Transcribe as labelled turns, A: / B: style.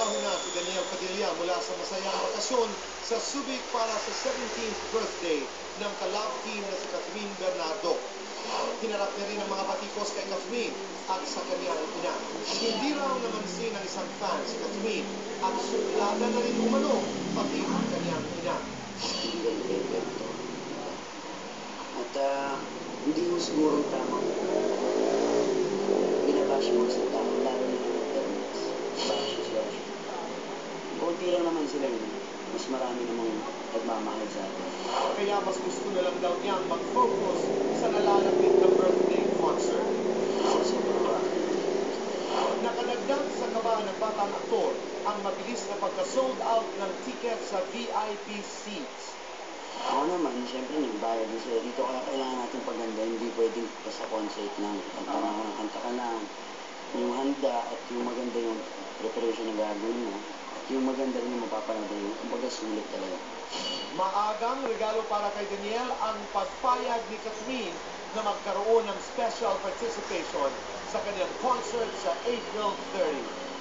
A: Na si Daniel Padilla mula sa masayang bakasyon sa Subic para sa 17th birthday ng ka-love team na si Catherine Bernardo. Hinarap niya rin ang mga batikos kay Catherine at sa kanyang ina. Hindi raw namansin ng isang fan si Catherine at suplada na rin umano pati ang kanyang ina.
B: Hindi ganun kayo kwento. At hindi mo siguro tamang binabash mo sa tao, lalo na yung parents. Bash. Kunti lang naman sila yun. Mas marami namang nagmamahal sa atin.
A: Kaya mas gusto na lang daw niyang mag-focus sa nalalapit na birthday concert. Nakadagdag sa kabahan ng batang aktor ang mabilis na pagka-sold out ng ticket sa VIP seats.
B: Ako naman, siyempre nagbayad din sila. Dito kailangan natin paganda, hindi pwedeng sa concert lang. Kanta lang ako ng kanta ka lang. Yung handa at yung maganda yung preparation na gagawin mo. At yung maganda rin yung mapapanood yung kumbaga sulit talaga.
A: Maagang regalo para kay Daniel ang pagpayag ni Catherine na magkaroon ng special participation sa kanyang concert sa April 30.